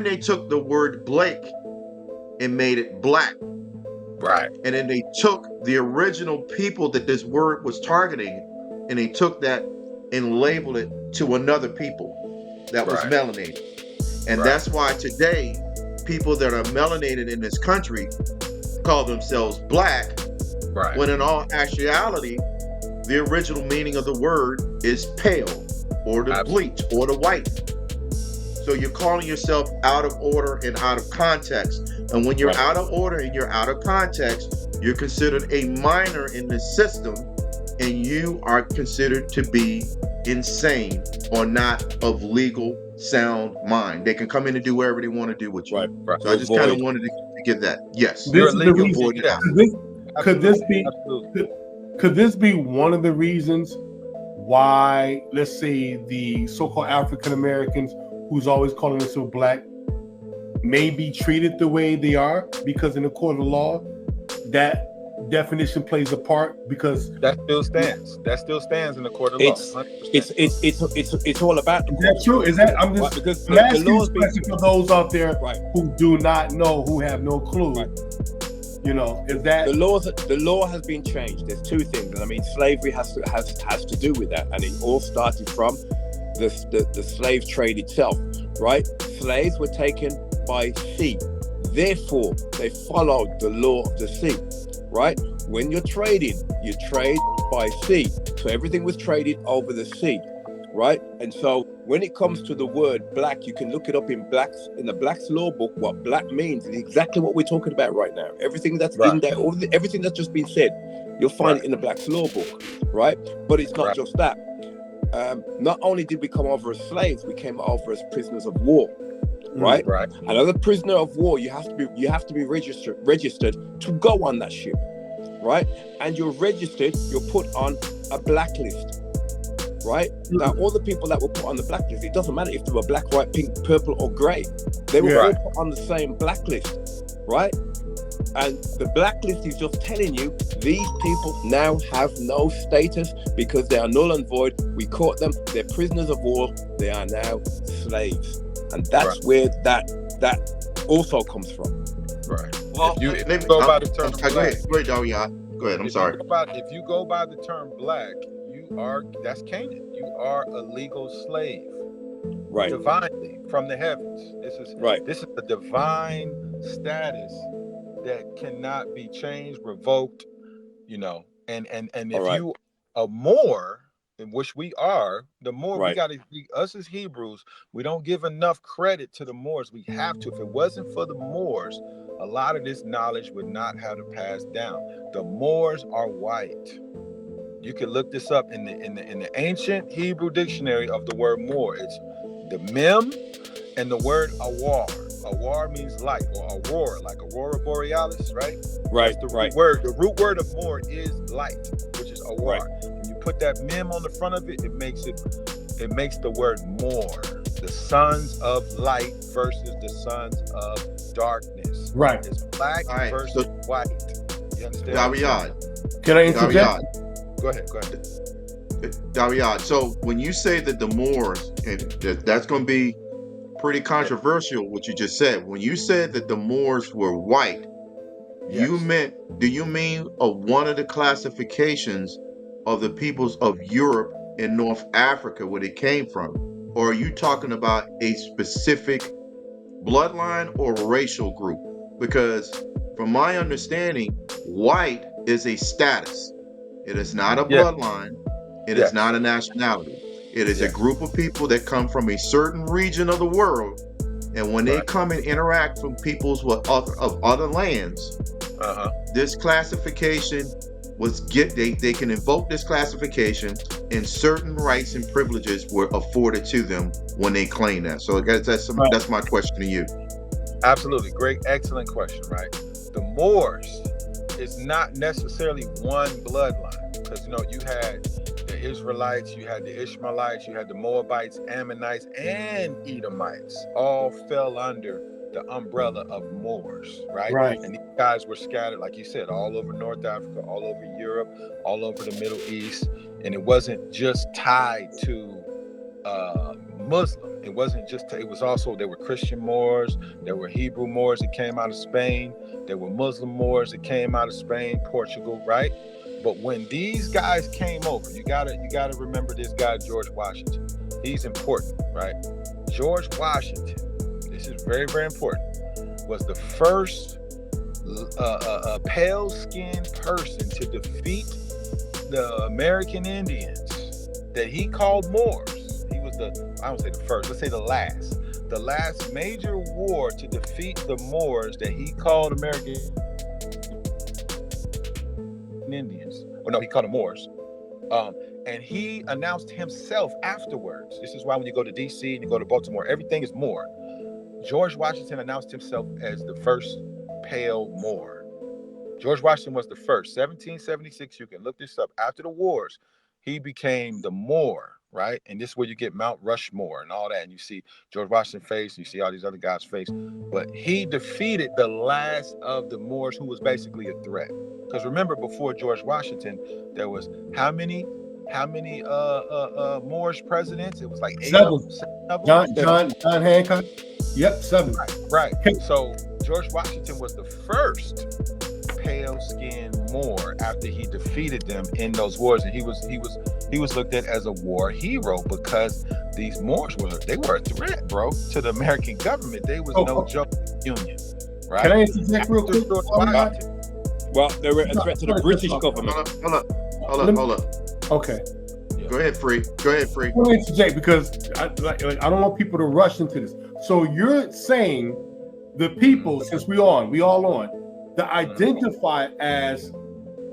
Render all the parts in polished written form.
then they took the word Blake and made it black. Right. And then they took the original people that this word was targeting, and they took that and labeled it to another people that was melanated. And that's why today, people that are melanated in this country call themselves black, when in all actuality, the original meaning of the word is pale, or the bleach, or the white. So you're calling yourself out of order and out of context. And when you're out of order and you're out of context, you're considered a minor in the system, and you are considered to be insane or not of legal sound mind. They can come in and do whatever they want to do with you. Right. So I just kind of wanted to give that. Yes. This is the reason. Could this be one of the reasons why, let's say, the so-called African Americans, who's always calling themselves black, may be treated the way they are? Because in the court of law, that definition plays a part, because that still stands. That still stands in the court of law. 100%. It's all about the court. Is that true? Is that, I'm just because asking this question for those out there who do not know, who have no clue. You know, is that the law has been changed? There's two things, and I mean, slavery has to do with that, and it all started from the slave trade itself, right? Slaves were taken by sea, therefore they followed the law of the sea, right? When you're trading, you trade by sea, so everything was traded over the sea, right? And so when it comes to the word black, you can look it up in the Black's Law Book. What black means is exactly what we're talking about right now. Everything that's in there, everything that's just been said, you'll find it in the Black's Law Book, right? But it's not just that. Not only did we come over as slaves, we came over as prisoners of war, right? And as a prisoner of war, you have to be registered to go on that ship, right? And you're registered, you're put on a blacklist, right? Now, all the people that were put on the blacklist, it doesn't matter if they were black, white, pink, purple, or grey. They were all put on the same blacklist, right? And the blacklist is just telling you these people now have no status because they are null and void. We caught them. They're prisoners of war. They are now slaves, and that's where that also comes from. Right. Well, if you go by the term black, go ahead, Go ahead. I'm sorry. If you go by the term black, that's Canaan. You are a legal slave, right? Divinely from the heavens. This is a divine status that cannot be changed, revoked, you know. And if you are more, in which we are, the more we got to be, us as Hebrews, we don't give enough credit to the Moors. We have to. If it wasn't for the Moors, a lot of this knowledge would not have to pass down. The Moors are white. You can look this up in the ancient Hebrew dictionary of the word Moor. It's the mem and the word awar. Awar means light, or aurora, like aurora borealis, right? Right. The root word of Moor is light, which is awar. When you put that mem on the front of it, it makes the word Moor, the sons of light versus the sons of darkness. Right. It's black versus white. You understand? Dawiyad. Can I interject? Go ahead. Dawiyad. So when you say that the Moors, and that's going to be pretty controversial, what you just said. When you said that the Moors were white, do you mean one of the classifications of the peoples of Europe and North Africa where they came from? Or are you talking about a specific bloodline or racial group? Because from my understanding, white is a status. It is not a bloodline. It is not a nationality. It is a group of people that come from a certain region of the world, and when they come and interact from peoples of other lands, this classification they can invoke this classification, and certain rights and privileges were afforded to them when they claim that. So I guess that's my question to you. Absolutely, great, excellent question. Right, the Moors is not necessarily one bloodline, because you had the Israelites, you had the Ishmaelites, you had the Moabites, Ammonites, and Edomites, all fell under the umbrella of Moors, right? And these guys were scattered, like you said, all over North Africa, all over Europe, all over the Middle East, and it wasn't just tied to Muslim. It wasn't just, it was also, there were Christian Moors, there were Hebrew Moors that came out of Spain, there were Muslim Moors that came out of Spain, Portugal, right? But when these guys came over, you gotta remember this guy, George Washington. He's important, right? George Washington, this is very, very important, was the first pale-skinned person to defeat the American Indians that he called Moors. He was I don't say the first, let's say the last major war to defeat the Moors that he called American Indians. Oh no, he called them Moors. And he announced himself afterwards. This is why when you go to DC and you go to Baltimore, everything is Moor. George Washington announced himself as the first pale Moor. George Washington was the first. 1776, you can look this up. After the wars, he became the Moor, right? And this is where you get Mount Rushmore and all that. And you see George Washington's face, and you see all these other guys' face. But he defeated the last of the Moors who was basically a threat. Because remember, before George Washington, there was how many Moorish presidents? It was like 8 of them. John Hancock. Yep, 7. Right. So George Washington was the first pale-skinned Moor after he defeated them in those wars, and he was looked at as a war hero because these Moors were a threat, bro, to the American government. They was no joke union, right? Can I interject real quick? Well, they were a threat to the British government. Hold up. Okay. Go ahead, Free. I want to interject because I don't want people to rush into this. So you're saying the people, since we all on, that identify as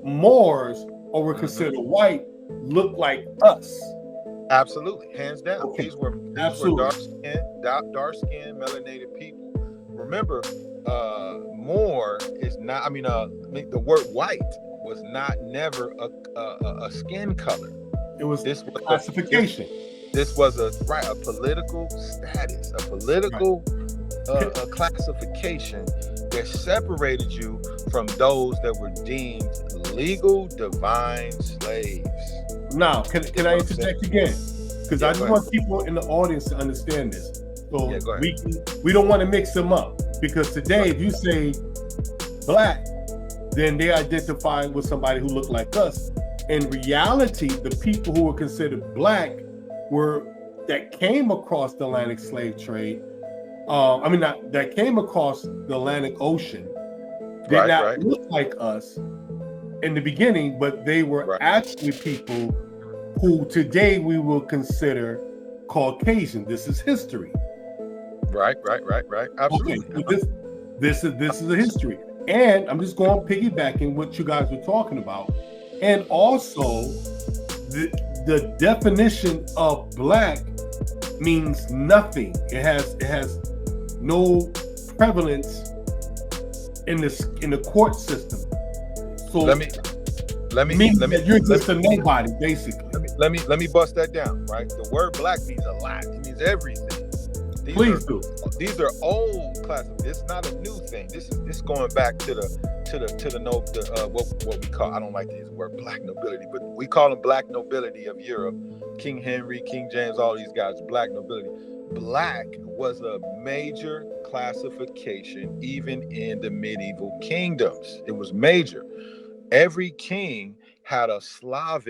Moors or were considered white, look like us. Absolutely, hands down. Okay. These were dark-skinned, melanated people. Remember, Moor is not. I mean, the word white was never a skin color. It was classification. This was a political status, a political a classification that separated you from those that were deemed legal divine slaves. Now, can I interject again? Because I just want people in the audience to understand this. So we don't want to mix them up. Because today, if you say black, then they identify with somebody who looked like us. In reality, the people who were considered black that came across the Atlantic slave trade. That came across the Atlantic Ocean did not look like us in the beginning, but they were actually people who today we will consider Caucasian. This is history. Right. Absolutely. Okay, so this is a history. And I'm just going piggybacking what you guys were talking about. And also the definition of black means nothing. It has no prevalence in the court system. So let me you're just a nobody, basically. Let me bust that down, right? The word black means a lot. It means everything. These are old classics. It's not a new thing. This going back to what we call, I don't like to use the word black nobility, but we call them black nobility of Europe. King Henry, King James, all these guys, black nobility. Black was a major classification even in the medieval kingdoms. It was major. Every king had a Slav,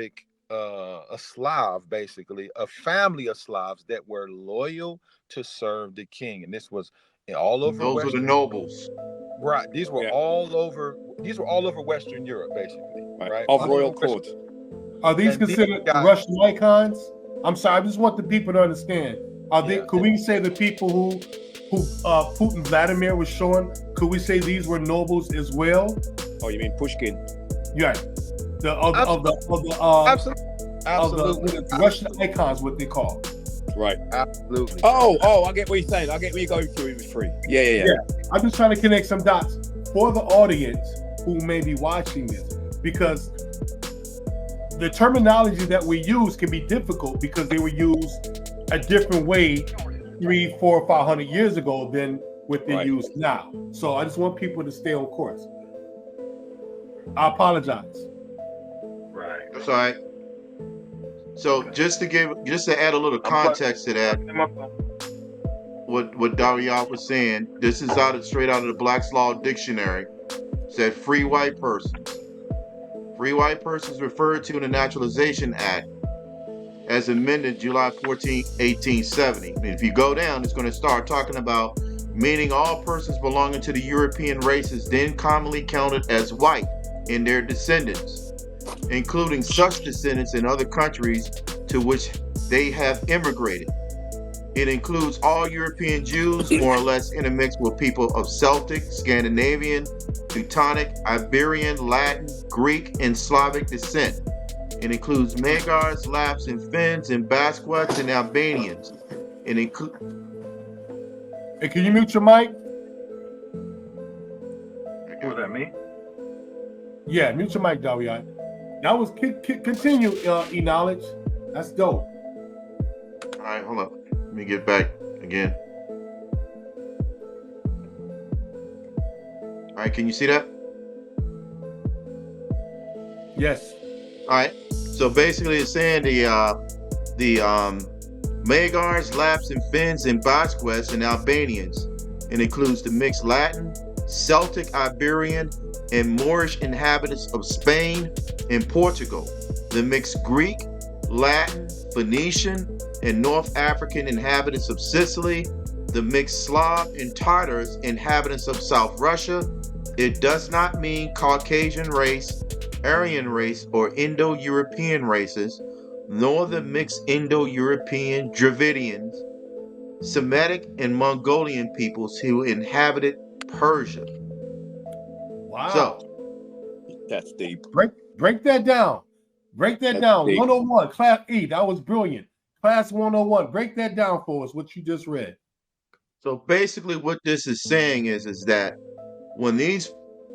basically, a family of Slavs that were loyal to serve the king. And this was all over. Those were the nobles. Right. These were all over Western Europe, basically. Right. Of royal court. Are these considered Russian icons? I'm sorry, I just want the people to understand. Could we say the people who Putin Vladimir was showing, could we say these were nobles as well? Oh, you mean Pushkin? Yeah. Absolutely. Russian icons, what they call. Right. Absolutely. Oh, I get what you're saying. I get where you're going through. It was free. Yeah. I'm just trying to connect some dots for the audience who may be watching this, because the terminology that we use can be difficult because they were used a different way 300, 400, 500 years ago than what they use now. So I just want people to stay on course. I apologize. Right. That's all right. So just to add a little context to that, what Dariat was saying. This is straight out of the Black's Law Dictionary. Said free white persons. Free white persons referred to in the Naturalization Act as amended July 14, 1870. And if you go down, it's going to start talking about meaning all persons belonging to the European races then commonly counted as white in their descendants, including such descendants in other countries to which they have immigrated. It includes all European Jews, more or less intermixed with people of Celtic, Scandinavian, Teutonic, Iberian, Latin, Greek, and Slavic descent. It includes Magyars, Lapps, and Finns, and Basques, and Albanians. It includes... Hey, can you mute your mic? Was that me? Yeah, mute your mic, Dariat. That was continue, E-Knowledge. That's dope. All right, hold up. Let me get back again. All right, can you see that? Yes. All right. So basically, it's saying the Magyars, Lapps, and Finns, and Basques, and Albanians. It includes the mixed Latin, Celtic, Iberian, and Moorish inhabitants of Spain and Portugal. The mixed Greek, Latin, Phoenician, and North African inhabitants of Sicily. The mixed Slav and Tatars inhabitants of South Russia. It does not mean Caucasian race, Aryan race, or Indo-European races, nor the mixed Indo-European Dravidians, Semitic, and Mongolian peoples who inhabited Persia. Wow. So, that's deep. Break that down. Break that down. Deep. 101, Class E. That was brilliant. Class 101. Break that down for us, what you just read. So basically what this is saying is that when these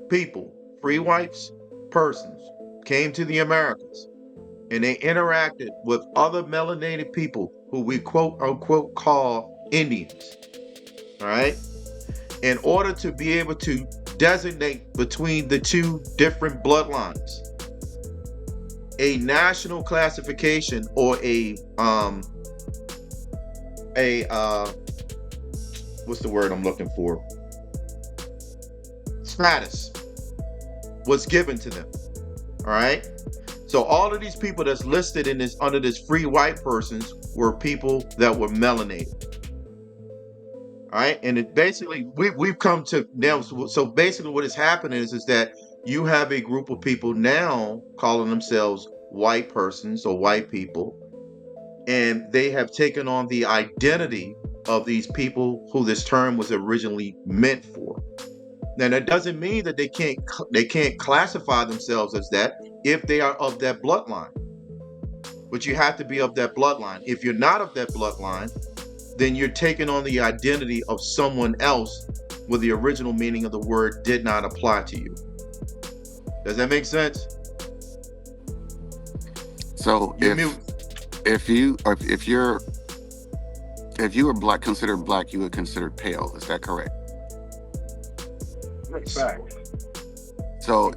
people, free whites, persons, came to the Americas and they interacted with other melanated people who we quote unquote call Indians, all right? In order to be able to designate between the two different bloodlines, a national classification or what's the word I'm looking for? Status was given to them. All right. So all of these people that's listed in this under this free white persons were people that were melanated. All right. And it basically we've come to now. So basically what is happening is that you have a group of people now calling themselves white persons or white people, and they have taken on the identity of these people who this term was originally meant for. Now that doesn't mean that they can't classify themselves as that if they are of that bloodline. But you have to be of that bloodline. If you're not of that bloodline, then you're taking on the identity of someone else where the original meaning of the word did not apply to you. Does that make sense? So if you were black, considered black, you were considered pale. Is that correct? Facts. So